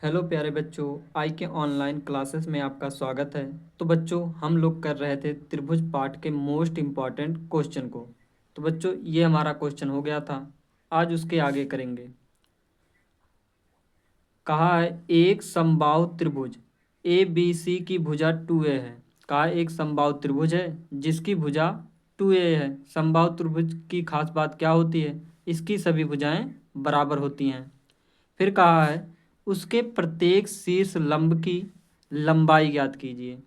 Hello प्यारे बच्चों, आई के ऑनलाइन क्लासेस में आपका स्वागत है। तो बच्चों, हम लोग कर रहे थे त्रिभुज पाठ के मोस्ट इम्पॉर्टेंट क्वेश्चन को। तो बच्चों, ये हमारा क्वेश्चन हो गया था। आज उसके आगे करेंगे। कहा है एक समबाहु त्रिभुज ए बी सी की भुजा 2a है। कहा है एक समबाहु त्रिभुज है जिसकी भुजा 2a है। समबाहु त्रिभुज की खास बात क्या होती है? इसकी सभी भुजाएं बराबर होती हैं। फिर कहा है उसके प्रत्येक शीर्ष लंब की लंबाई ज्ञात कीजिए।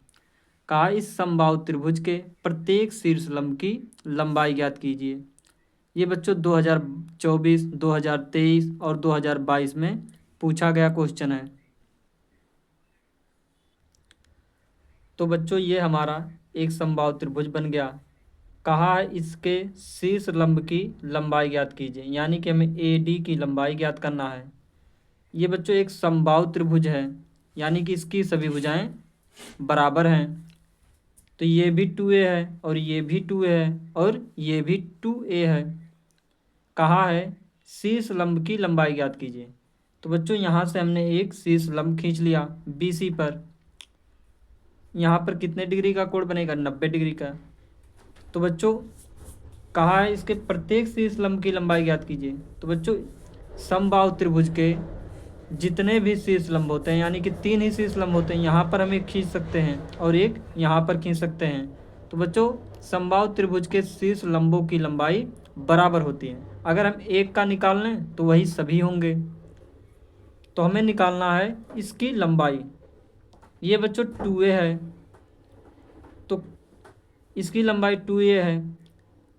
कहा इस समबाहु त्रिभुज के प्रत्येक शीर्ष लंब की लंबाई ज्ञात कीजिए। ये बच्चों 2024, 2023 और 2022 में पूछा गया क्वेश्चन है। तो बच्चों, ये हमारा एक समबाहु त्रिभुज बन गया। कहा है इसके शीर्ष लंब की लंबाई ज्ञात कीजिए, यानी कि हमें ए डी की लंबाई ज्ञात करना है। ये बच्चों एक समबाहु त्रिभुज है, यानी कि इसकी सभी भुजाएं बराबर हैं। तो ये भी 2a है और ये भी 2a है और ये भी 2a है। कहा है शीर्ष लंब की लंबाई ज्ञात कीजिए। तो बच्चों, यहाँ से हमने एक शीर्ष लंब खींच लिया BC पर। यहाँ पर कितने डिग्री का कोण बनेगा? 90 डिग्री का। तो बच्चों, कहा है इसके प्रत्येक शीर्ष लंब की लंबाई ज्ञात कीजिए। तो बच्चों, समबाहु त्रिभुज के जितने भी शीर्ष लंब होते हैं, यानी कि 3 ही शीर्ष लंब होते हैं, यहाँ पर हम एक खींच सकते हैं और एक यहाँ पर खींच सकते हैं। तो बच्चों, समबाहु त्रिभुज के शीर्ष लंबों की लंबाई बराबर होती है। अगर हम एक का निकाल लें तो वही सभी होंगे। तो हमें निकालना है इसकी लंबाई। ये बच्चों 2a है, तो इसकी लंबाई 2a है।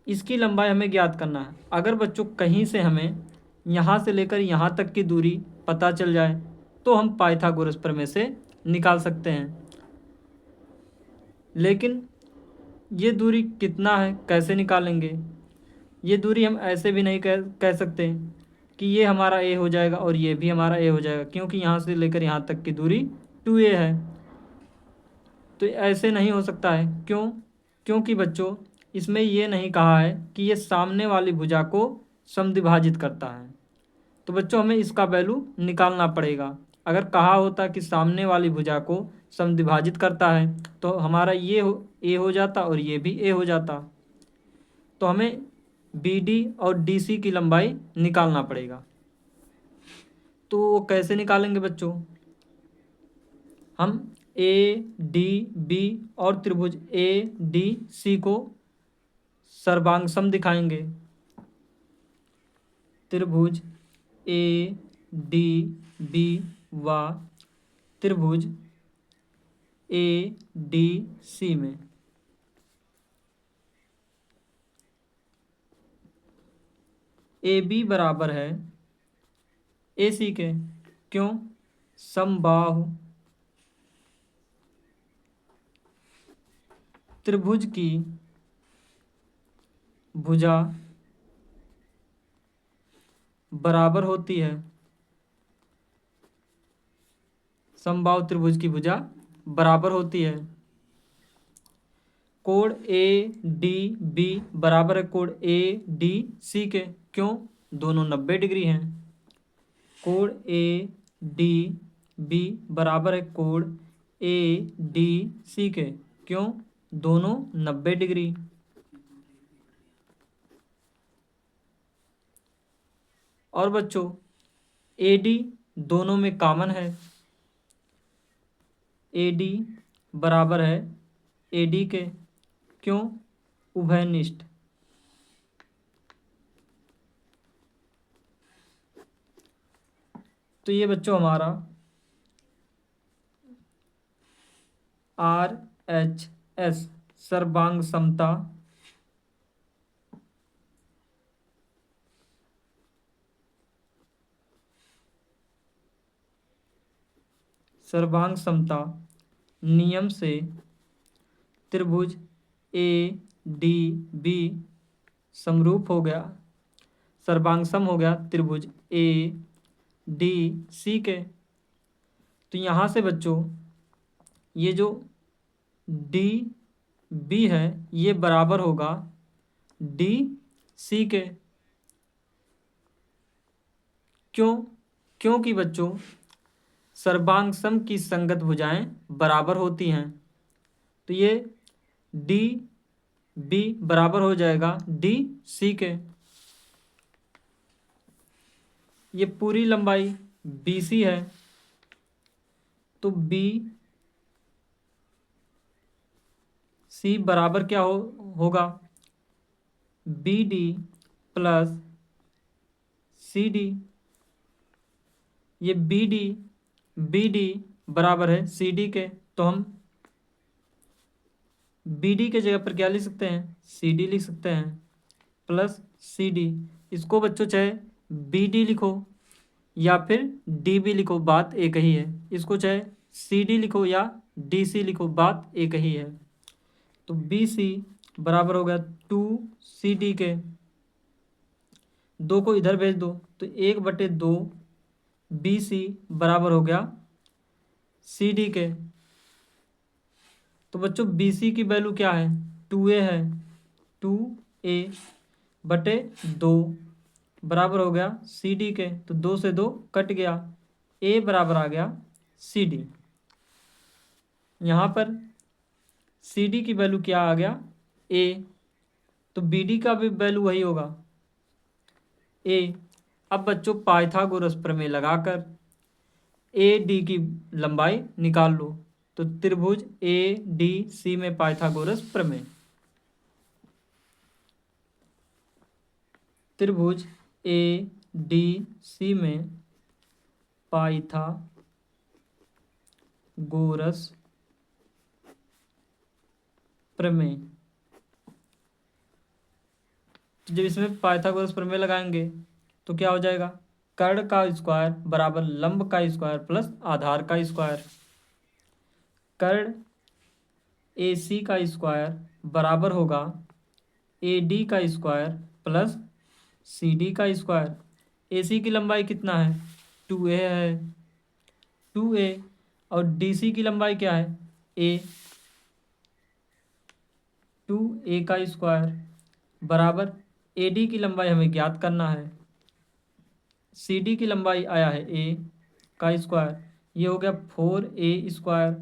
इसकी लंबाई हमें ज्ञात करना है। अगर बच्चों कहीं से हमें यहाँ से लेकर यहाँ तक की दूरी पता चल जाए तो हम पाइथागोरस प्रमेय से निकाल सकते हैं। लेकिन ये दूरी कितना है, कैसे निकालेंगे? ये दूरी हम ऐसे भी नहीं कह सकते कि ये हमारा a हो जाएगा और ये भी हमारा a हो जाएगा, क्योंकि यहाँ से लेकर यहाँ तक की दूरी 2a है। तो ऐसे नहीं हो सकता है। क्यों? क्योंकि बच्चों, इसमें ये नहीं कहा है कि ये सामने वाली भुजा को समद्विभाजित करता है। तो बच्चों, हमें इसका वैल्यू निकालना पड़ेगा। अगर कहा होता कि सामने वाली भुजा को समद्विभाजित करता है तो हमारा ये ए हो जाता और ये भी ए हो जाता। तो हमें BD और DC की लंबाई निकालना पड़ेगा। तो वो कैसे निकालेंगे बच्चों? हम ADB और त्रिभुज ADC को सर्वांग सम दिखाएंगे। त्रिभुज ADB व त्रिभुज ADC में AB बराबर है AC के। क्यों? समबाहु त्रिभुज की भुजा बराबर होती है। समबाहु त्रिभुज की भुजा बराबर होती है। कोण ADB बराबर है कोण ADC के। क्यों? दोनों 90 डिग्री हैं। कोण ADB बराबर है कोण ADC के। क्यों? दोनों 90 डिग्री। और बच्चों, AD दोनों में कॉमन है। AD बराबर है AD के। क्यों? उभयनिष्ठ। तो ये बच्चों हमारा RHS सर्वांग समता सर्वांग समता नियम से त्रिभुज ADB समरूप हो गया, सर्वांग सम हो गया त्रिभुज ADC के। तो यहाँ से बच्चों, ये जो DB है ये बराबर होगा DC के। क्यों? क्योंकि बच्चों, सर्वांग सम की संगत भुजाएं बराबर होती हैं। तो ये डी बी बराबर हो जाएगा डी सी के। ये पूरी लंबाई बी सी है, तो बी सी बराबर क्या होगा, B D plus C D. ये बी डी बराबर है सी डी के, तो हम बी डी के जगह पर क्या लिख सकते हैं, सी डी लिख सकते हैं प्लस सी डी। इसको बच्चों चाहे बी डी लिखो या फिर डी बी लिखो, बात एक ही है। इसको चाहे सी डी लिखो या डी सी लिखो, बात एक ही है। तो बी सी बराबर हो गया 2 सी डी के। 2 को इधर भेज दो तो 1/2 बी सी बराबर हो गया सी डी के। तो बच्चों बी सी की वैल्यू क्या है, 2a है। 2a/2 बराबर हो गया सी डी के। तो 2 से 2 कट गया, a बराबर आ गया सी डी। यहाँ पर सी डी की वैल्यू क्या आ गया, a। तो बी डी का भी वैल्यू वही होगा a। अब बच्चों पाइथागोरस प्रमेय लगाकर ए डी की लंबाई निकाल लो। तो त्रिभुज ए डी सी में पाइथागोरस प्रमेय। त्रिभुज ए डी सी में पाइथागोरस प्रमेय। तो जब इसमें पाइथागोरस प्रमेय लगाएंगे तो क्या हो जाएगा, कर्ण का स्क्वायर बराबर लंब का स्क्वायर प्लस आधार का स्क्वायर। कर्ण ए सी का स्क्वायर बराबर होगा ए डी का स्क्वायर प्लस सी डी का स्क्वायर। ए सी की लंबाई कितना है, 2a है, 2a। और डी सी की लंबाई क्या है, a। 2a का स्क्वायर बराबर ए डी की लंबाई हमें ज्ञात करना है, सी डी की लंबाई आया है a का स्क्वायर। ये हो गया 4a स्क्वायर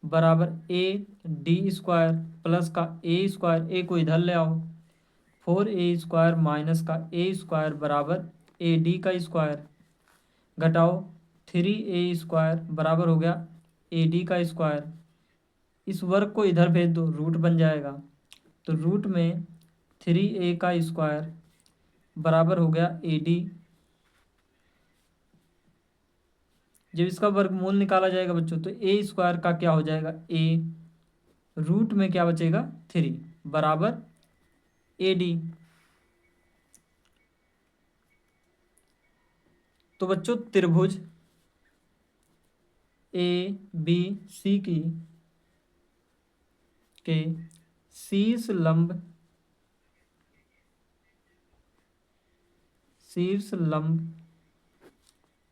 बराबर ए डी स्क्वायर प्लस का ए स्क्वायर, ए को इधर ले आओ, 4a स्क्वायर माइनस का ए स्क्वायर बराबर ए डी का स्क्वायर। घटाओ 3a स्क्वायर बराबर हो गया ए डी का स्क्वायर। इस वर्ग को इधर भेज दो, रूट बन जाएगा। तो रूट में 3a का स्क्वायर बराबर हो गया ए डी। जब इसका वर्गमूल निकाला जाएगा बच्चों तो ए स्क्वायर का क्या हो जाएगा, ए। रूट में क्या बचेगा, 3 बराबर ए डी। तो बच्चों त्रिभुज ए बी सी के शीर्ष लंब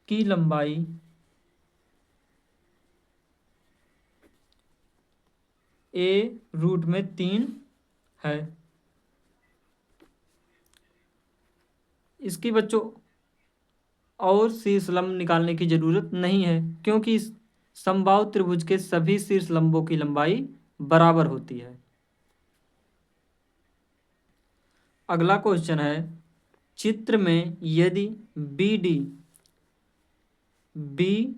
की लंबाई a रूट में 3 है। इसकी बच्चों और शीर्ष लंब निकालने की जरूरत नहीं है, क्योंकि इस समबाहु त्रिभुज के सभी शीर्ष लंबों की लंबाई बराबर होती है। अगला क्वेश्चन है, चित्र में यदि बी डी बी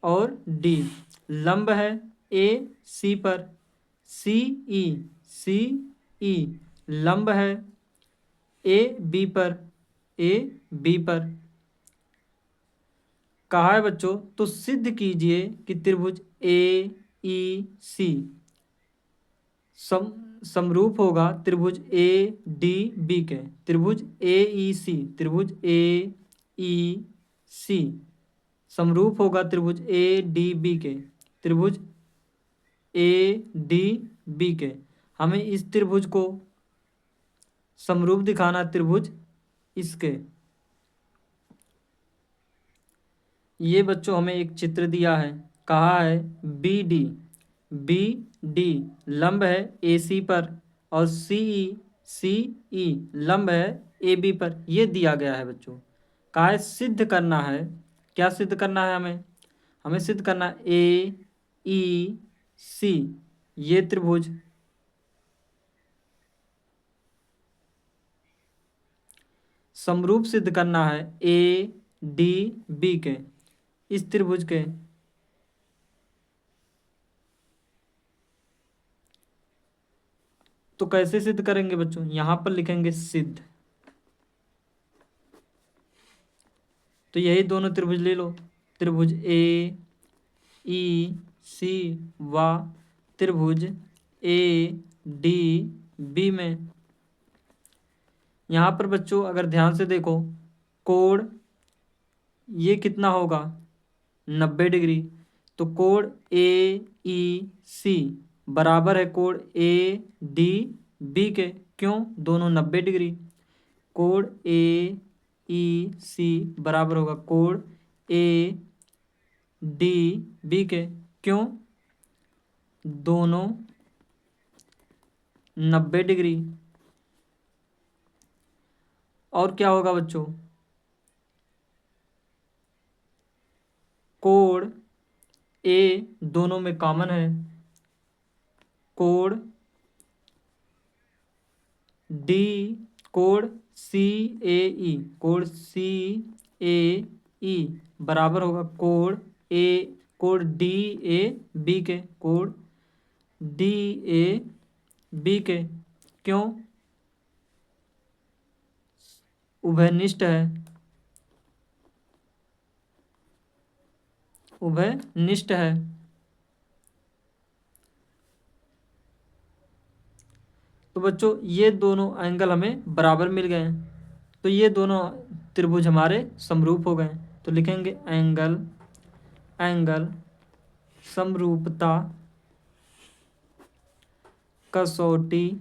और डी लंब है ए सी पर, सी ई लंब है ए बी पर, कहा है बच्चों, तो सिद्ध कीजिए कि त्रिभुज ए ई सी समरूप होगा त्रिभुज ए डी बी के। त्रिभुज ए ई सी समरूप होगा त्रिभुज ए डी बी के। त्रिभुज ए डी बी के। हमें इस त्रिभुज को समरूप दिखाना, त्रिभुज इसके। ये बच्चों हमें एक चित्र दिया है, कहा है बी डी लंब है ए सी पर और सी ई लंब है ए बी पर। ये दिया गया है बच्चों, कहा है सिद्ध करना है। क्या सिद्ध करना है हमें, हमें सिद्ध करना ए ई सी ये त्रिभुज समरूप सिद्ध करना है ए डी बी के, इस त्रिभुज के तो कैसे सिद्ध करेंगे बच्चों, यहां पर लिखेंगे सिद्ध। तो यही दोनों त्रिभुज ले लो, त्रिभुज ए ई सी व त्रिभुज ए डी बी में। यहाँ पर बच्चों अगर ध्यान से देखो, कोण ये कितना होगा 90 डिग्री। तो कोण ए ई सी बराबर है कोण ए डी बी के, क्यों, दोनों 90 डिग्री। कोण ए ई सी बराबर होगा कोण ए डी बी के, क्यों, दोनों 90 डिग्री। और क्या होगा बच्चों, कोण ए दोनों में कॉमन है, कोण डी कोण सी ए ई, कोण सी ए ई बराबर होगा कोण डी ए बी के, कोण डी ए बी के, क्यों, उभयनिष्ठ है, उभयनिष्ठ है। तो बच्चों ये दोनों एंगल हमें बराबर मिल गए हैं, तो ये दोनों त्रिभुज हमारे समरूप हो गए। तो लिखेंगे एंगल समरूपता कसौटी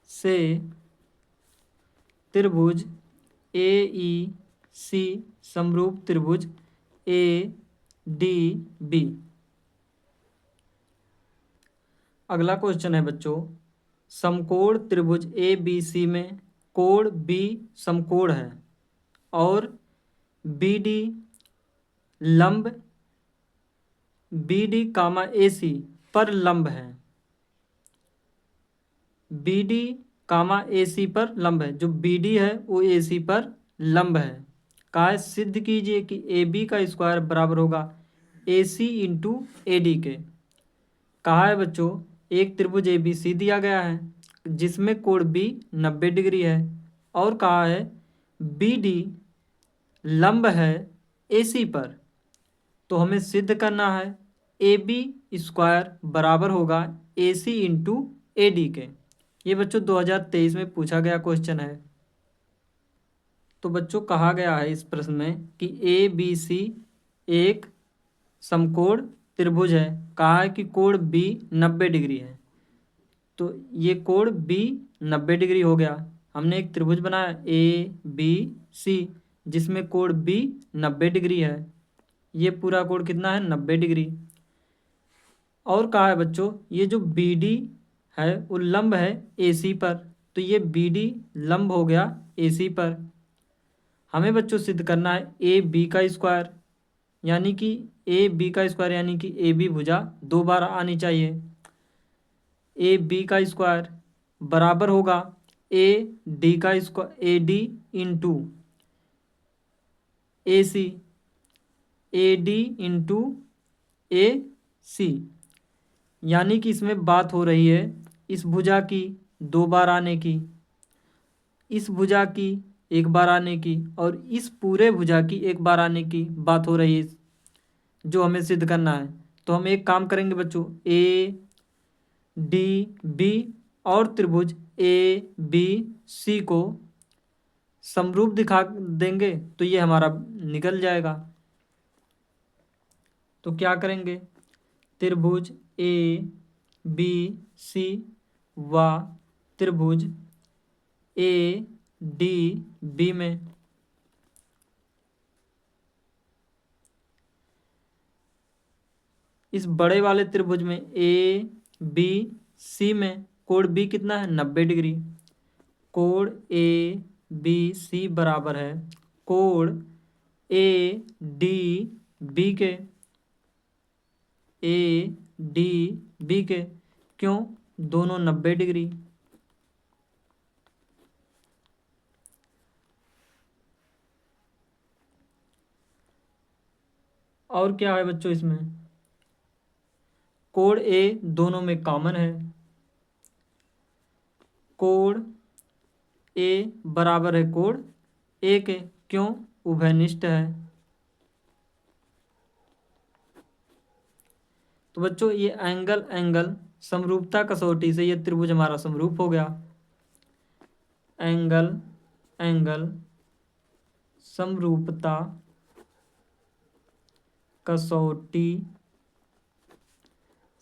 से त्रिभुज ए ई सी समरूप त्रिभुज ए डी बी। अगला क्वेश्चन है बच्चों, समकोण त्रिभुज ए बी सी में कोण बी समकोण है और बी डी लंब बी डी कामा ए सी पर लंब है, बी डी कामा ए सी पर लंब है, जो बी डी है वो ए सी पर लंब है। कहा है सिद्ध कीजिए कि ए बी का स्क्वायर बराबर होगा ए सी इंटू ए डी के। कहा है बच्चों एक त्रिभुज ए बी सी दिया गया है जिसमें कोण बी 90 डिग्री है और कहा है बी डी लंब है ए सी पर। तो हमें सिद्ध करना है ए बी स्क्वायर बराबर होगा ए सी इंटू ए डी के। ये बच्चों 2023 में पूछा गया क्वेश्चन है। तो बच्चों कहा गया है इस प्रश्न में कि ए बी सी एक समकोण त्रिभुज है, कहा है कि कोण बी 90 डिग्री है। तो ये कोण बी 90 डिग्री हो गया, हमने एक त्रिभुज बनाया ए बी सी जिसमें कोण बी 90 डिग्री है। ये पूरा कोण कितना है 90 डिग्री। और कहा है बच्चों ये जो बी डी है वो लंब है ए सी पर, तो ये बी डी लंब हो गया ए सी पर। हमें बच्चों सिद्ध करना है ए बी का स्क्वायर, यानी कि ए बी का स्क्वायर यानी कि ए बी भुजा 2 बार आनी चाहिए। ए बी का स्क्वायर बराबर होगा ए डी का square A D into A C, A D into A C, यानी कि इसमें बात हो रही है इस भुजा की 2 बार आने की, इस भुजा की 1 बार आने की और इस पूरे भुजा की 1 बार आने की बात हो रही है, जो हमें सिद्ध करना है। तो हम एक काम करेंगे बच्चों ए डी बी और त्रिभुज ए बी सी को समरूप दिखा देंगे तो ये हमारा निकल जाएगा। तो क्या करेंगे, त्रिभुज ए बी सी व त्रिभुज ए डी बी में इस बड़े वाले त्रिभुज में ए बी सी में कोण बी कितना है 90 डिग्री। कोण ए बी सी बराबर है कोण ए डी बी के, ए डी बी के। क्यों? दोनों 90 डिग्री। और क्या है बच्चों इसमें? कोण ए दोनों में कॉमन है। कोण ए बराबर है कोण ए के। क्यों? उभयनिष्ठ है। तो बच्चों ये एंगल समरूपता कसौटी से ये त्रिभुज हमारा समरूप हो गया। एंगल समरूपता कसौटी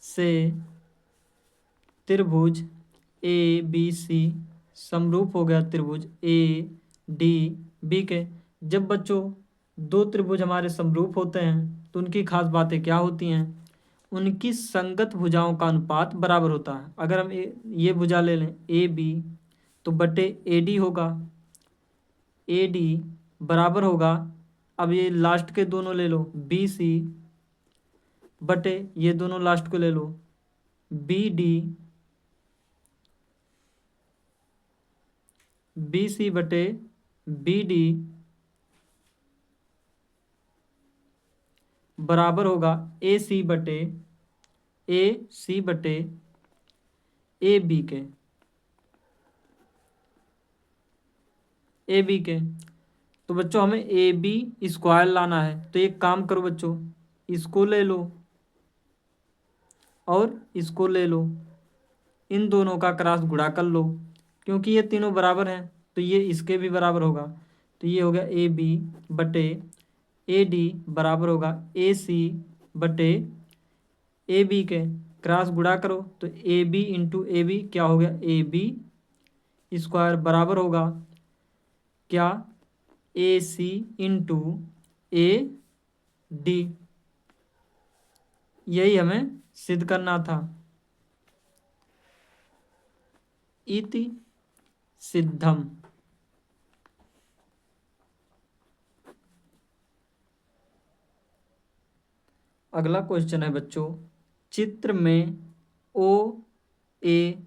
से त्रिभुज ए बी सी समरूप हो गया त्रिभुज ए डी बी के। जब बच्चों दो त्रिभुज हमारे समरूप होते हैं तो उनकी खास बातें क्या होती हैं? उनकी संगत भुजाओं का अनुपात बराबर होता है। अगर हम ये भुजा ले लें ए बी, तो बटे ए डी होगा। ए डी बराबर होगा, अब ये लास्ट के दोनों ले लो बी सी, बटे ये दोनों लास्ट को ले लो बी डी, बी सी बटे बी डी बराबर होगा ए सी बटे ए बी के। ए बी के तो बच्चों हमें ए बी स्क्वायर लाना है। तो एक काम करो बच्चों, इसको ले लो और इसको ले लो, इन दोनों का क्रॉस गुणा कर लो। क्योंकि ये तीनों बराबर हैं तो ये इसके भी बराबर होगा। तो ये हो गया ए बी बटे ए डी बराबर होगा ए सी बटे ए बी के। क्रॉस गुणा करो तो A B into A B क्या हो गया? ए बी स्क्वायर बराबर होगा क्या? A C into A D. यही हमें सिद्ध करना था। इति सिद्धम। अगला क्वेश्चन है बच्चों, चित्र में ओ ए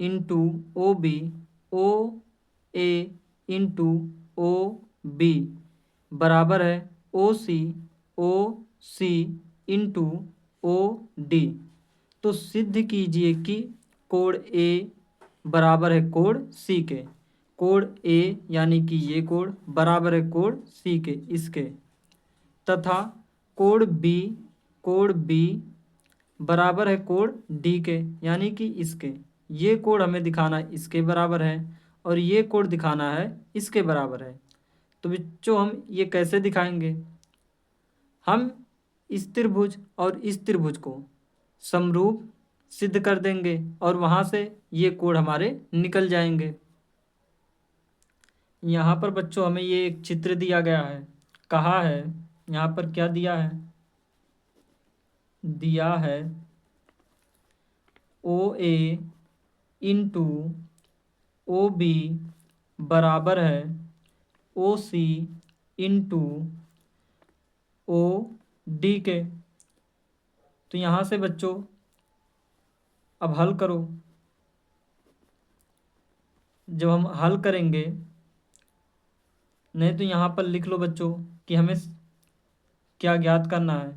इंटू ओ बी, ओ ए इंटू ओ बी बराबर है ओ सी इंटू ओ डी। तो सिद्ध कीजिए कि कोण ए बराबर है कोण सी के। कोण ए यानी कि ये कोण बराबर है कोण सी के, इसके, तथा कोण बी बराबर है कोण डी के यानी कि इसके। ये कोण हमें दिखाना है इसके बराबर है और ये कोण दिखाना है इसके बराबर है। तो बच्चों हम ये कैसे दिखाएंगे? हम इस त्रिभुज और इस त्रिभुज को समरूप सिद्ध कर देंगे और वहाँ से ये कोण हमारे निकल जाएंगे। यहाँ पर बच्चों हमें ये एक चित्र दिया गया है। कहा है यहाँ पर क्या दिया है? दिया है ओ ए इंटू ओ बी बराबर है ओ सी इंटू ओ डी के। तो यहाँ से बच्चों अब हल करो। जब हम हल करेंगे, नहीं तो यहाँ पर लिख लो बच्चों कि हमें क्या ज्ञात करना है।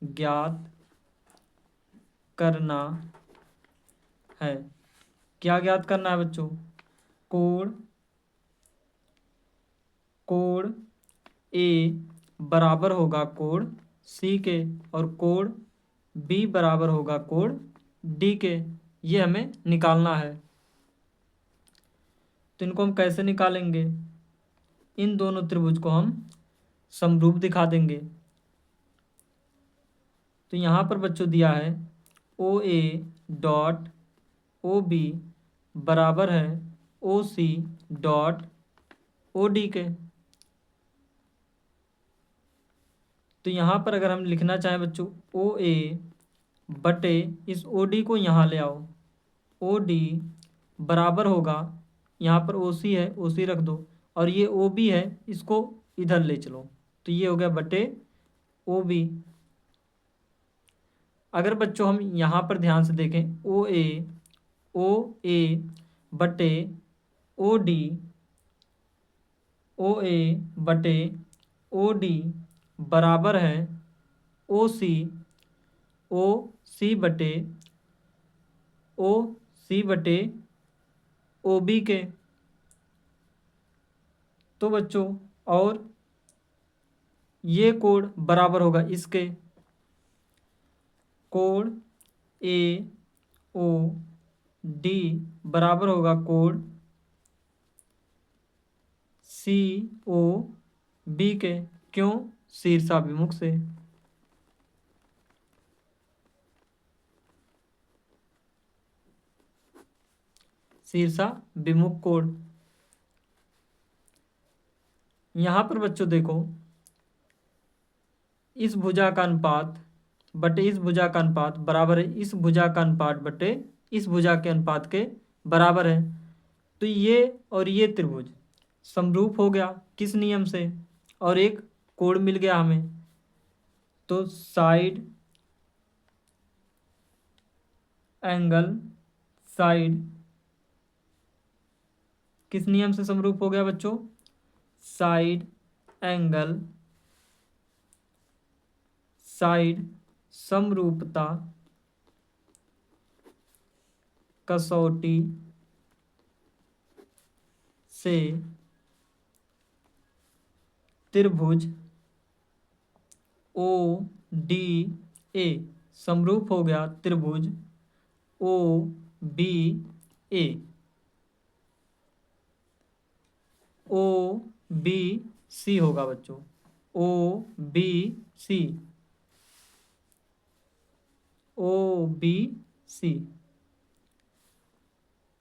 ज्ञात करना है, क्या ज्ञात करना है बच्चों? कोण ए बराबर होगा कोण सी के और कोण बी बराबर होगा कोण डी के। ये हमें निकालना है। तो इनको हम कैसे निकालेंगे? इन दोनों त्रिभुज को हम समरूप दिखा देंगे। तो यहाँ पर बच्चों दिया है ओ ए डॉट ओ बी बराबर है ओ सी डॉट ओ डी के। तो यहाँ पर अगर हम लिखना चाहें बच्चों ओ ए बटे इस ओ डी को यहाँ ले आओ, ओ डी बराबर होगा, यहाँ पर ओ सी है ओ सी रख दो, और ये ओ बी है इसको इधर ले चलो तो ये हो गया बटे ओ बी। अगर बच्चों हम यहाँ पर ध्यान से देखें, ओ ए बटे ओ डी, ओ ए बटे ओ डी बराबर है ओ सी बटे ओ बी के। तो बच्चों और ये कोण बराबर होगा इसके, कोण ए ओ डी बराबर होगा कोण सी ओ बी के। क्यों? शीर्षाभिमुख से। शीर्षाभिमुख कोण। यहाँ पर बच्चों देखो, इस भुजा का अनुपात बटे इस भुजा का अनुपात बराबर है इस भुजा का अनुपात बटे इस भुजा के अनुपात के बराबर है। तो ये और ये त्रिभुज समरूप हो गया किस नियम से, और एक कोण मिल गया हमें। तो साइड साइड किस नियम से समरूप हो गया बच्चों? साइड एंगल साइड समरूपता कसौटी से त्रिभुज ओ डी ए समरूप हो गया त्रिभुज ओ बी ए। ओ बी सी होगा बच्चों, O B C, O B C.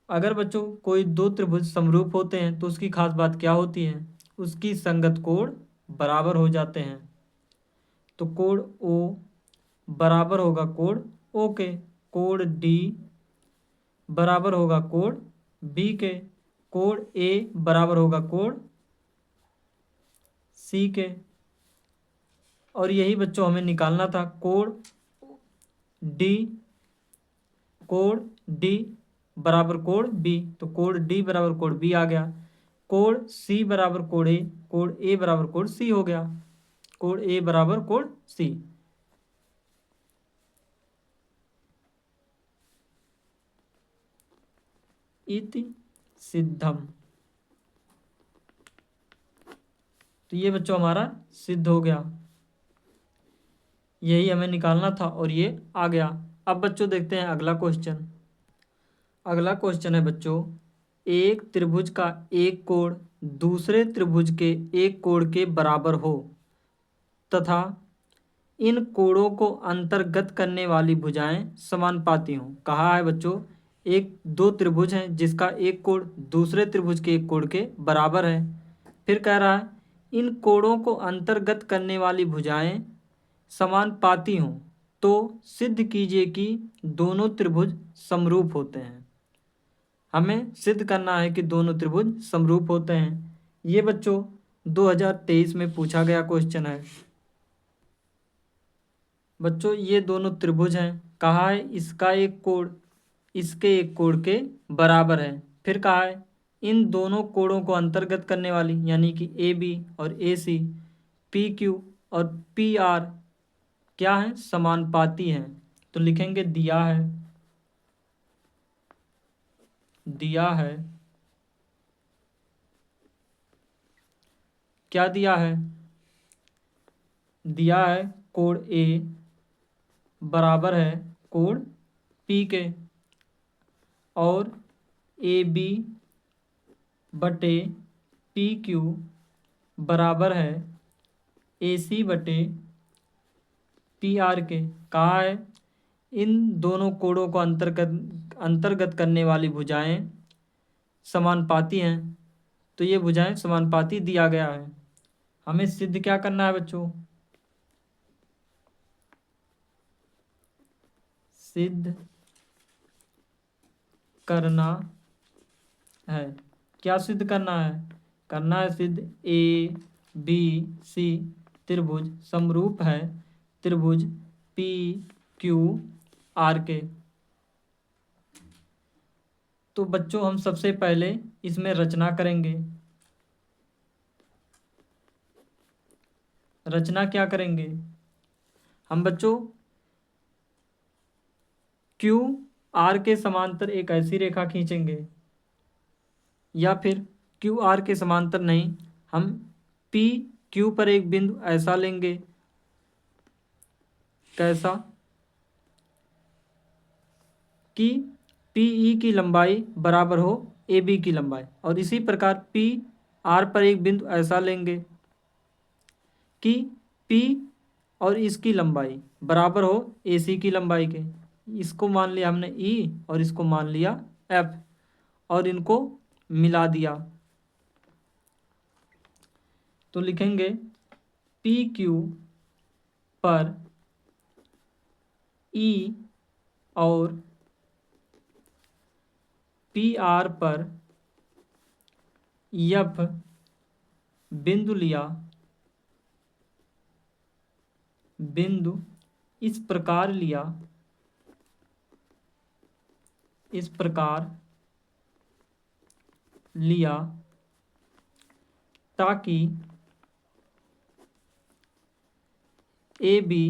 अगर बच्चों कोई दो त्रिभुज समरूप होते हैं तो उसकी खास बात क्या होती है? उसकी संगत कोण बराबर हो जाते हैं। तो कोण ओ बराबर होगा कोण ओ के, कोण डी बराबर होगा कोण बी के, कोण ए बराबर होगा कोण सी के। और यही बच्चों हमें निकालना था कोण डी, कोण डी बराबर कोण बी। तो कोण डी बराबर कोण बी आ गया। कोण सी बराबर कोण ए बराबर कोण सी हो गया, कोण ए बराबर कोण सी। इति सिद्धम। तो ये बच्चों हमारा सिद्ध हो गया, यही हमें निकालना था और ये आ गया। अब बच्चों देखते हैं अगला क्वेश्चन। अगला क्वेश्चन है बच्चों, एक त्रिभुज का एक कोण दूसरे त्रिभुज के एक कोण के बराबर हो तथा इन कोणों को अंतर्गत करने वाली भुजाएं समानुपाती हों। कहा है बच्चों एक दो त्रिभुज हैं जिसका एक कोण दूसरे त्रिभुज के एक कोण के बराबर है। फिर कह रहा है इन कोणों को अंतर्गत करने वाली भुजाएं समानुपाती हों तो सिद्ध कीजिए कि दोनों त्रिभुज समरूप होते हैं। हमें सिद्ध करना है कि दोनों त्रिभुज समरूप होते हैं। ये बच्चों 2023 में पूछा गया क्वेश्चन है। बच्चों ये दोनों त्रिभुज हैं, कहा है इसका एक कोण इसके एक कोण के बराबर है। फिर कहा है इन दोनों कोणों को अंतर्गत करने वाली यानी कि ए बी और ए सी, पी क्यू और पी आर क्या है? समानुपाती हैं। तो लिखेंगे दिया है क्या दिया है? दिया है कोण ए बराबर है कोण पी के, और ए बी बटे पी क्यू बराबर है ए सी बटे पी आर के। कहा है इन दोनों कोणों को अंतर्गत करने वाली भुजाएं समानुपाती हैं। तो ये भुजाएं समानुपाती दिया गया है। हमें सिद्ध क्या करना है बच्चों? सिद्ध करना है। क्या सिद्ध करना है? करना है सिद्ध ए बी सी त्रिभुज समरूप है त्रिभुज पी क्यू आर के। तो बच्चों हम सबसे पहले इसमें रचना करेंगे। रचना क्या करेंगे हम बच्चों? क्यू आर के समांतर एक ऐसी रेखा खींचेंगे, या फिर क्यू आर के समांतर नहीं, हम पी क्यू पर एक बिंदु ऐसा लेंगे। कैसा? कि पी ई की लंबाई बराबर हो ए बी की लंबाई, और इसी प्रकार पी आर पर एक बिंदु ऐसा लेंगे कि पी और इसकी लंबाई बराबर हो ए सी की लंबाई के। इसको मान लिया हमने ई और इसको मान लिया एफ, और इनको मिला दिया। तो लिखेंगे पी क्यू पर ई और पी आर पर एफ बिंदु लिया। बिंदु इस प्रकार लिया, इस प्रकार लिया ताकि ए बी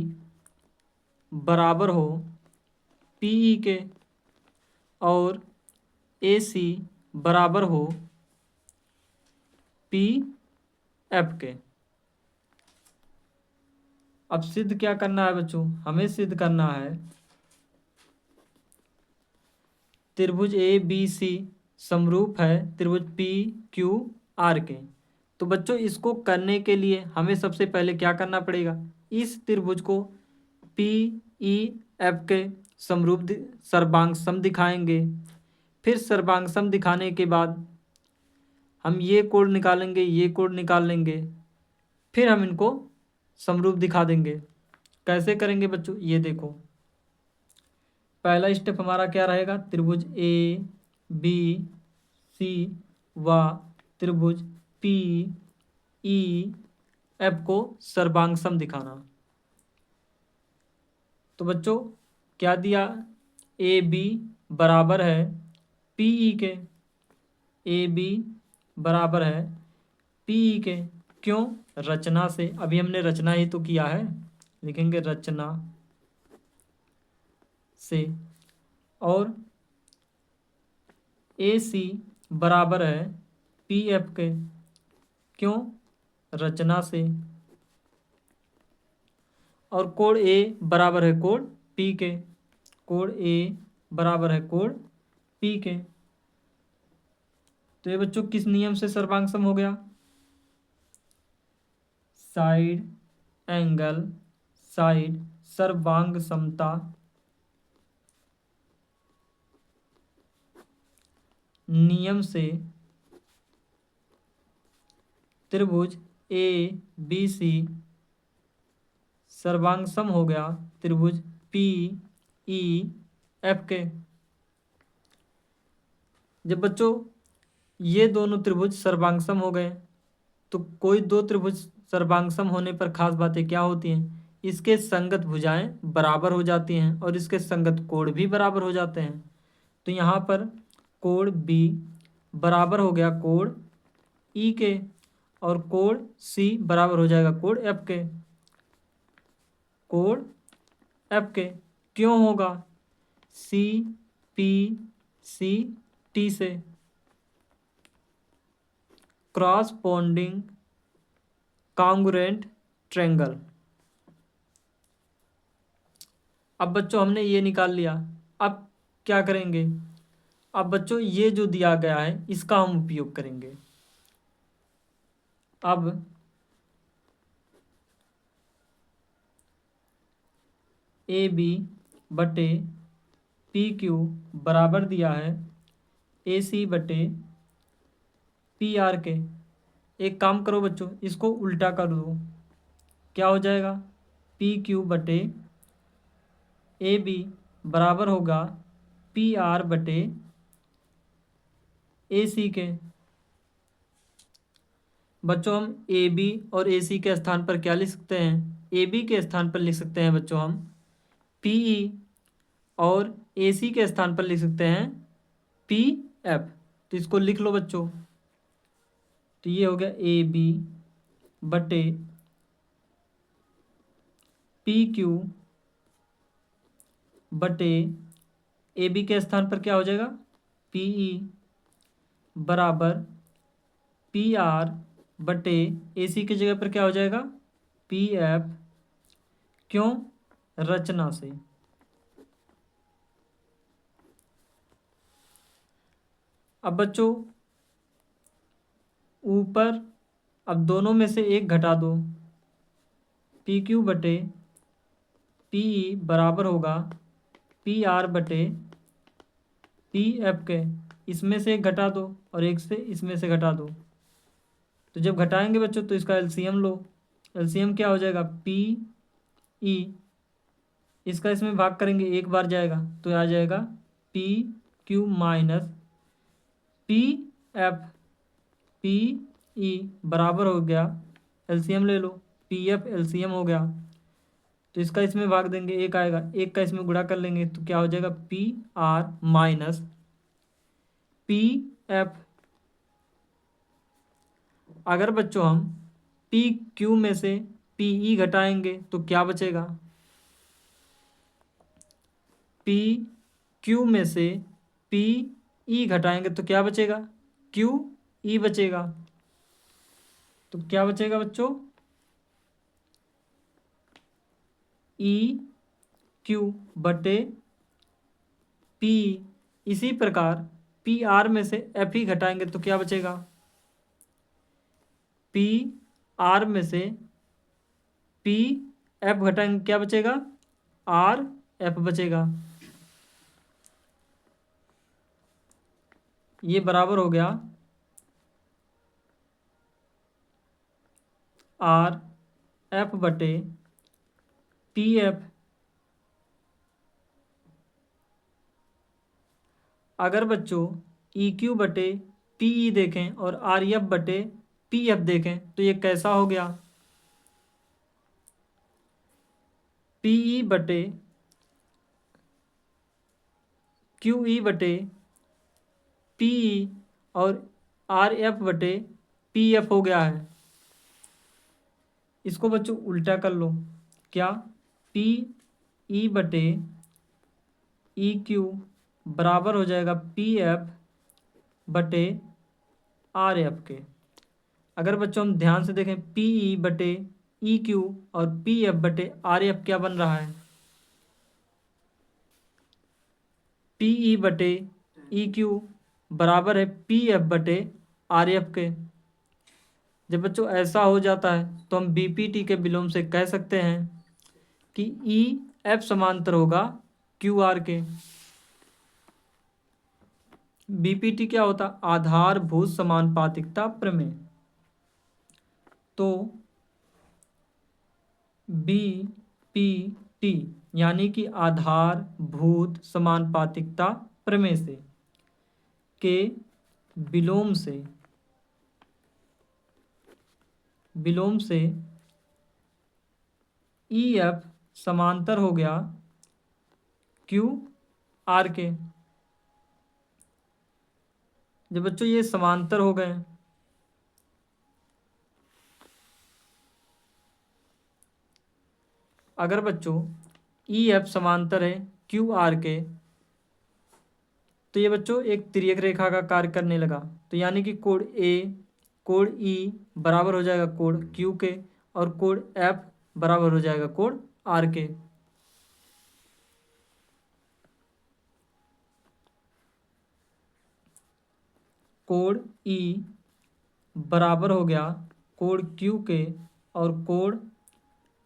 बराबर हो पी ई के और ए सी बराबर हो पी एफ के। अब सिद्ध क्या करना है बच्चों? हमें सिद्ध करना है त्रिभुज ए बी सी समरूप है त्रिभुज पी क्यू आर के। तो बच्चों इसको करने के लिए हमें सबसे पहले क्या करना पड़ेगा? इस त्रिभुज को पी ई एफ के समरूप सर्वांगसम दिखाएंगे। फिर सर्वांगसम दिखाने के बाद हम ये कोण निकालेंगे, ये कोण निकाल लेंगे, फिर हम इनको समरूप दिखा देंगे। कैसे करेंगे बच्चों? ये देखो, पहला स्टेप हमारा क्या रहेगा? त्रिभुज ए बी सी व त्रिभुज पी ई एफ को सर्वांगसम दिखाना। तो बच्चों क्या दिया? ए बी बराबर है पी ई के। ए बी बराबर है पी ई के। क्यों? रचना से। अभी हमने रचना ही तो किया है, लिखेंगे रचना से। और ए सी बराबर है पी एफ के। क्यों? रचना से। और कोण ए बराबर है कोण पी के। कोण ए बराबर है कोण पी के। तो ये बच्चों किस नियम से सर्वांगसम हो गया? साइड एंगल साइड सर्वांग समता नियम से त्रिभुज ए बी सी सर्वांगसम हो गया त्रिभुज पी ई एफ के। जब बच्चों ये दोनों त्रिभुज सर्वांगसम हो गए, तो कोई दो त्रिभुज सर्वांगसम होने पर खास बातें क्या होती हैं? इसके संगत भुजाएं बराबर हो जाती हैं और इसके संगत कोण भी बराबर हो जाते हैं। तो यहाँ पर कोण बी बराबर हो गया कोण ई के, और कोण सी बराबर हो जाएगा कोण एफ के। कोण एफ के क्यों होगा? सी पी सी टी से क्रॉसपोंडिंग कॉन्ग्रुएंट ट्रायंगल। अब बच्चों हमने ये निकाल लिया। अब क्या करेंगे? अब बच्चों ये जो दिया गया है इसका हम उपयोग करेंगे। अब ए बी बटे पी क्यू बराबर दिया है ए सी बटे पी आर के। एक काम करो बच्चों, इसको उल्टा कर दो। क्या हो जाएगा? पी क्यू बटे ए बी बराबर होगा पी आर बटे ए सी के। बच्चों हम ए बी और ए सी के स्थान पर क्या लिख सकते हैं? ए बी के स्थान पर लिख सकते हैं बच्चों हम पी ई, और ए सी के स्थान पर लिख सकते हैं पी एफ। तो इसको लिख लो बच्चों। तो ये हो गया ए बी बटे पी क्यू बटे ए बी के स्थान पर क्या हो जाएगा? पी ई बराबर पी आर बटे ए सी की जगह पर क्या हो जाएगा? P F. क्यों? रचना से। अब बच्चों ऊपर अब दोनों में से एक घटा दो। पी क्यू बटे पी ई बराबर होगा पी आर बटे पी एफ के। इसमें से एक घटा दो और एक से इसमें से घटा दो। तो जब घटाएंगे बच्चों तो इसका एलसीएम लो। एलसीएम क्या हो जाएगा? पी ई, इसका इसमें भाग करेंगे एक बार जाएगा तो आ जाएगा P Q minus P F. P E बराबर हो गया, एलसीएम ले लो, पी एफ एलसीएम हो गया। तो इसका इसमें भाग देंगे एक आएगा, एक का इसमें गुणा कर लेंगे तो क्या हो जाएगा? P R minus P F. अगर बच्चों हम पी क्यू में से पी ई घटाएंगे तो क्या बचेगा? पी क्यू में से पी ई घटाएंगे तो क्या बचेगा? क्यू ई बचेगा। तो क्या बचेगा बच्चों? ई क्यू बटे पी। इसी प्रकार पी आर में से एफ ई घटाएंगे तो क्या बचेगा? पी आर में से पी एफ घटाएंगे क्या बचेगा? आर एफ बचेगा। ये बराबर हो गया आर एफ बटे पी एफ। अगर बच्चों ई क्यू बटे पी ई देखें और आर एफ बटे पी एफ देखें तो ये कैसा हो गया? पी ई बटे क्यू ई बटे पी ई और आर एफ बटे पी एफ हो गया है। इसको बच्चों उल्टा कर लो। क्या? पी ई बटे ई क्यू बराबर हो जाएगा पी एफ बटे आर एफ के। अगर बच्चों हम ध्यान से देखें पी ई बटे ई क्यू और पी एफ बटे आर एफ क्या बन रहा है? पी ई बटे ई क्यू बराबर है पी एफ बटे आर एफ के। जब बच्चों ऐसा हो जाता है तो हम बीपीटी के विलोम से कह सकते हैं कि ई एफ समांतर होगा क्यू आर के। बीपीटी क्या होता? आधारभूत समानुपातिकता प्रमेय। तो बीपीटी यानी कि आधारभूत समानुपातिकता प्रमेय से के विलोम से ई एफ समांतर हो गया क्यू आर के। जब बच्चों ये समांतर हो गए अगर बच्चों ई एफ समांतर है क्यू आर के तो ये बच्चों एक तिर्यक रेखा का कार्य करने लगा। तो यानी कि कोण ए कोण ई बराबर हो जाएगा कोण क्यू के और कोण एफ बराबर हो जाएगा कोण आर के। कोण ई बराबर हो गया कोण क्यू के और कोण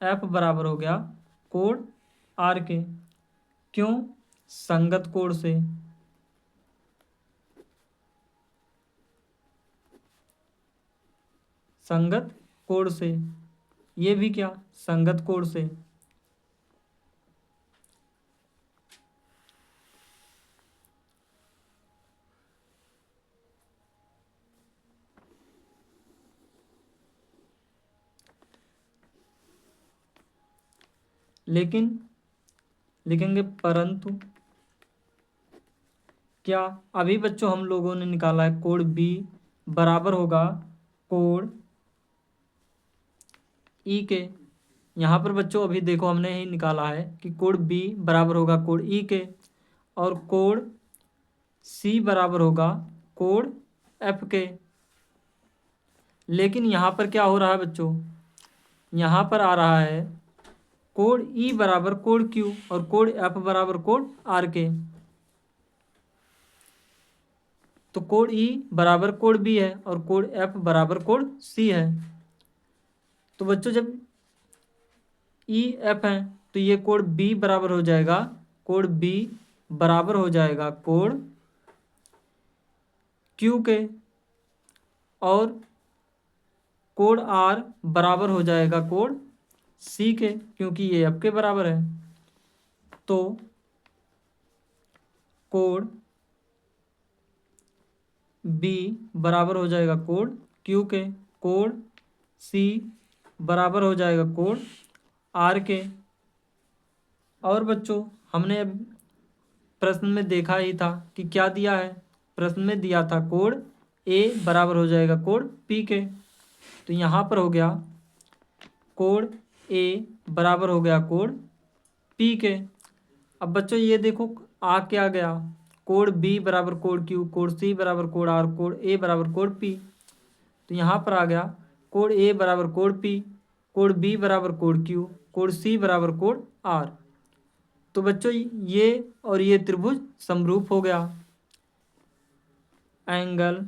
एफ बराबर हो गया कोण आर के। क्यों? संगत कोण से। संगत कोण से। ये भी क्या? संगत कोण से। लेकिन लिखेंगे परंतु क्या अभी बच्चों हम लोगों ने निकाला है कोड बी बराबर होगा कोड ई के। यहाँ पर बच्चों अभी देखो हमने ही निकाला है कि कोड बी बराबर होगा कोड ई के और कोड सी बराबर होगा कोड एफ के। लेकिन यहाँ पर क्या हो रहा है बच्चों, यहाँ पर आ रहा है कोड ई बराबर कोड क्यू और कोड एफ बराबर कोड आर के। तो कोड ई बराबर कोड बी है और कोड एफ बराबर कोड सी है। तो बच्चों जब ई एफ है तो ये कोड बी बराबर हो जाएगा, कोड बी बराबर हो जाएगा कोड क्यू के और कोड आर बराबर हो जाएगा कोड सी के, क्योंकि ये एफ के बराबर है। तो कोड बी बराबर हो जाएगा कोड क्यू के, कोड सी बराबर हो जाएगा कोड आर के। और बच्चों हमने अब प्रश्न में देखा ही था कि क्या दिया है, प्रश्न में दिया था कोड ए बराबर हो जाएगा कोड पी के। तो यहाँ पर हो गया कोड ए बराबर हो गया कोड पी के। अब बच्चों ये देखो आ क्या गया, कोड बी बराबर कोड क्यू, कोड सी बराबर कोड आर, कोड ए बराबर कोड पी। तो यहाँ पर आ गया कोड ए बराबर कोड पी, कोड बी बराबर कोड क्यू, कोड सी बराबर कोड आर। तो बच्चों ये और ये त्रिभुज समरूप हो गया। एंगल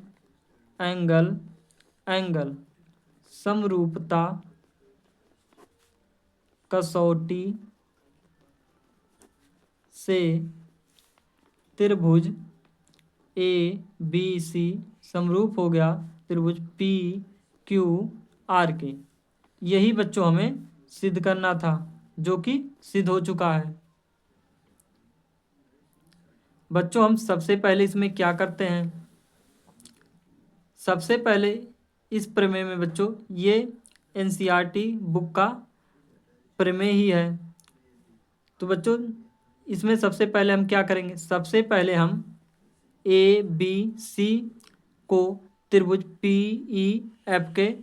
एंगल एंगल समरूपता कसौटी से त्रिभुज ए बी सी समरूप हो गया त्रिभुज पी क्यू आर के। यही बच्चों हमें सिद्ध करना था, जो कि सिद्ध हो चुका है। बच्चों हम सबसे पहले इसमें क्या करते हैं, सबसे पहले इस प्रमेय में बच्चों ये एनसीईआरटी बुक का प्रमेय ही है। तो बच्चों इसमें सबसे पहले हम क्या करेंगे, सबसे पहले हम ए बी सी को त्रिभुज पी ई एफ के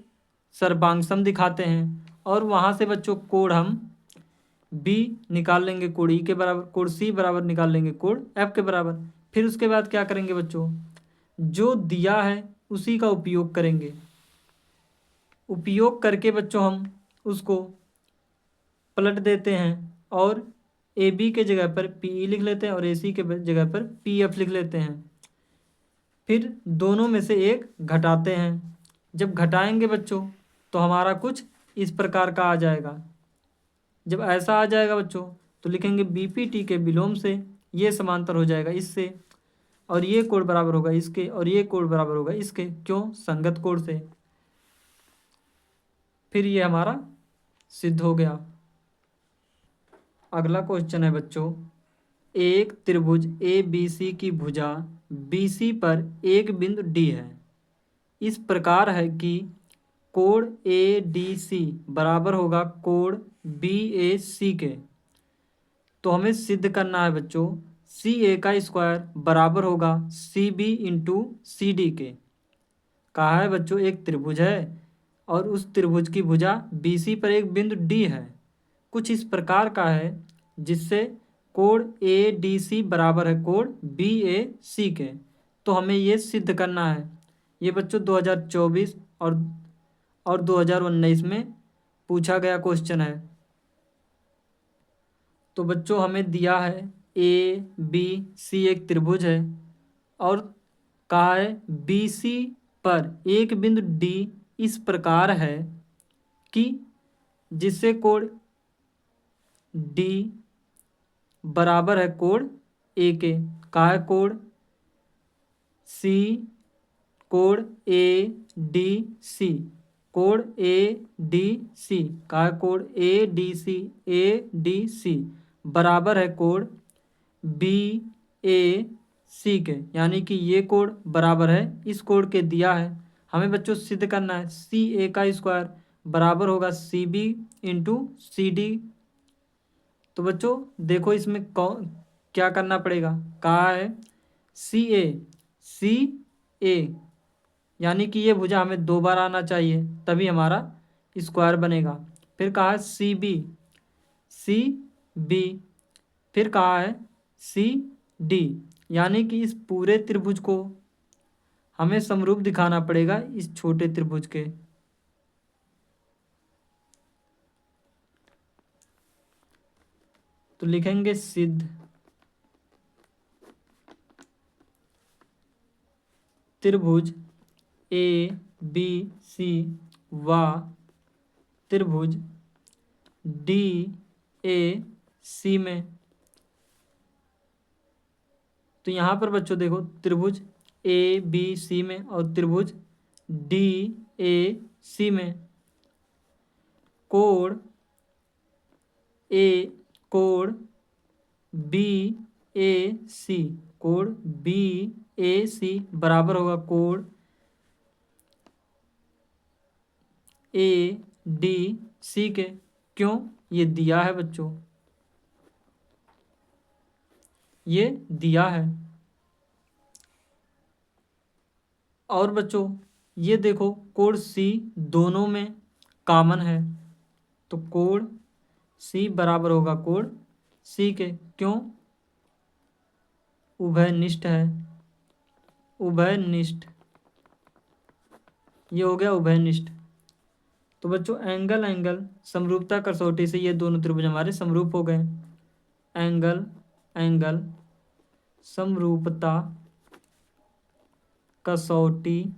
सर्वांग सम दिखाते हैं और वहाँ से बच्चों कोड हम बी निकाल लेंगे कोड ई के बराबर, कोड सी बराबर निकाल लेंगे कोड एफ के बराबर। फिर उसके बाद क्या करेंगे बच्चों, जो दिया है उसी का उपयोग करेंगे। उपयोग करके बच्चों हम उसको पलट देते हैं और ए बी के जगह पर पी ई लिख लेते हैं और ए सी के जगह पर पी एफ लिख लेते हैं। फिर दोनों में से एक घटाते हैं। जब घटाएंगे बच्चों तो हमारा कुछ इस प्रकार का आ जाएगा। जब ऐसा आ जाएगा बच्चों तो लिखेंगे बी पी टी के विलोम से ये समांतर हो जाएगा इससे, और ये कोण बराबर होगा इसके, और ये कोण बराबर होगा इसके। क्यों? संगत कोण से। फिर ये हमारा सिद्ध हो गया। अगला क्वेश्चन है बच्चों, एक त्रिभुज ए बी सी की भुजा बी सी पर एक बिंदु डी है। इस प्रकार है कि कोण ए डी सी बराबर होगा कोण बी ए सी के। तो हमें सिद्ध करना है बच्चों सी ए का स्क्वायर बराबर होगा C B into C D के। कहा है बच्चों एक त्रिभुज है और उस त्रिभुज की भुजा बी सी पर एक बिंदु डी है। कुछ इस प्रकार का है जिससे कोण ए डी सी बराबर है कोण बी ए सी के। तो हमें ये सिद्ध करना है। ये बच्चों 2024 और 2019 में पूछा गया क्वेश्चन है। तो बच्चों हमें दिया है ए बी सी एक त्रिभुज है और कहा है बी सी पर एक बिंदु डी इस प्रकार है कि जिससे कोण डी बराबर है कोण ए के। कहा है कोण सी कोण ए डी सी, कोण ए डी सी। कहा है कोण ए डी सी बराबर है कोण बी ए सी के, यानी कि ये कोण बराबर है इस कोण के दिया है। हमें बच्चों सिद्ध करना है सी ए का स्क्वायर बराबर होगा C B into C D तो बच्चों देखो इसमें कौन क्या करना पड़ेगा। कहा है सी ए यानी कि ये भुजा हमें 2 बार आना चाहिए तभी हमारा स्क्वायर बनेगा। फिर कहा है सी बी, फिर कहा है सी डी, यानी कि इस पूरे त्रिभुज को हमें समरूप दिखाना पड़ेगा इस छोटे त्रिभुज के। तो लिखेंगे सिद्ध त्रिभुज ए बी सी व त्रिभुज डी ए सी में। तो यहाँ पर बच्चों देखो त्रिभुज ए बी सी में और त्रिभुज डी ए सी में कोण बी ए सी, कोण बी ए सी बराबर होगा कोण ए डी सी के। क्यों? ये दिया है बच्चों, ये दिया है। और बच्चों ये देखो कोण सी दोनों में कॉमन है, तो कोण सी बराबर होगा कोण सी के। क्यों? उभयनिष्ठ है, उभयनिष्ठ, ये हो गया उभयनिष्ठ। तो बच्चों एंगल समरूपता कसौटी से ये दोनों त्रिभुज हमारे समरूप हो गए। एंगल समरूपता कसौटी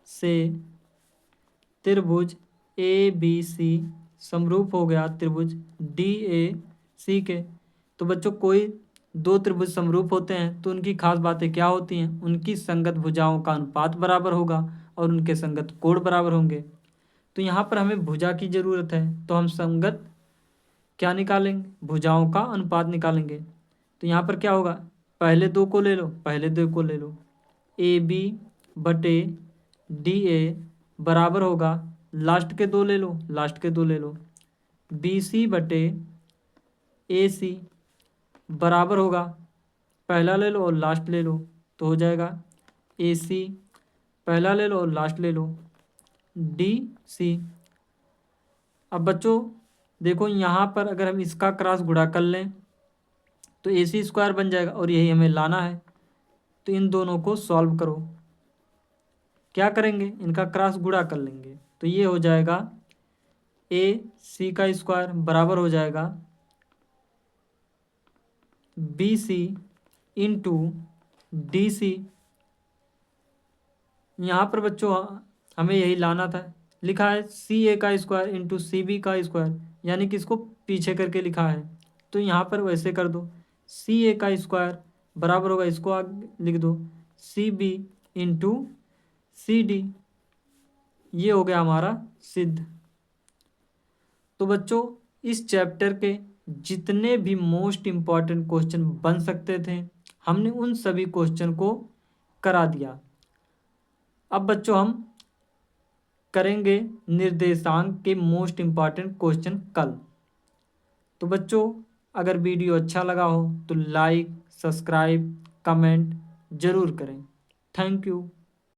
से त्रिभुज ए बी सी समरूप हो गया त्रिभुज डी ए सी के। तो बच्चों कोई 2 त्रिभुज समरूप होते हैं तो उनकी खास बातें क्या होती हैं? उनकी संगत भुजाओं का अनुपात बराबर होगा और उनके संगत कोण बराबर होंगे। तो यहाँ पर हमें भुजा की ज़रूरत है तो हम संगत क्या निकालेंगे? भुजाओं का अनुपात निकालेंगे। तो यहाँ पर क्या होगा? पहले 2 को ले लो, पहले 2 को ले लो, ए बी बटे डी ए बराबर होगा, लास्ट के 2 ले लो, लास्ट के 2 ले लो, बी सी बटे ए सी बराबर होगा, पहला ले लो और लास्ट ले लो, तो हो जाएगा ए सी, पहला ले लो और लास्ट ले लो, डी सी। अब बच्चों देखो यहाँ पर अगर हम इसका क्रॉस गुणा कर लें तो ए सी स्क्वायर बन जाएगा और यही हमें लाना है। तो इन दोनों को सॉल्व करो। क्या करेंगे? इनका क्रॉस गुणा कर लेंगे तो ये हो जाएगा ए सी का स्क्वायर बराबर हो जाएगा B C into D C. यहाँ पर बच्चों हमें यही लाना था, लिखा है सी ए का स्क्वायर इंटू सी बी का स्क्वायर, यानी कि इसको पीछे करके लिखा है। तो यहाँ पर वैसे कर दो, सी ए का स्क्वायर बराबर होगा, इसको आगे लिख दो C B into C D. ये हो गया हमारा सिद्ध। तो बच्चों इस चैप्टर के जितने भी मोस्ट इम्पॉर्टेंट क्वेश्चन बन सकते थे हमने उन सभी क्वेश्चन को करा दिया। अब बच्चों हम करेंगे निर्देशांक के मोस्ट इम्पॉर्टेंट क्वेश्चन कल। तो बच्चों अगर वीडियो अच्छा लगा हो तो लाइक, सब्सक्राइब, कमेंट ज़रूर करें। Thank you.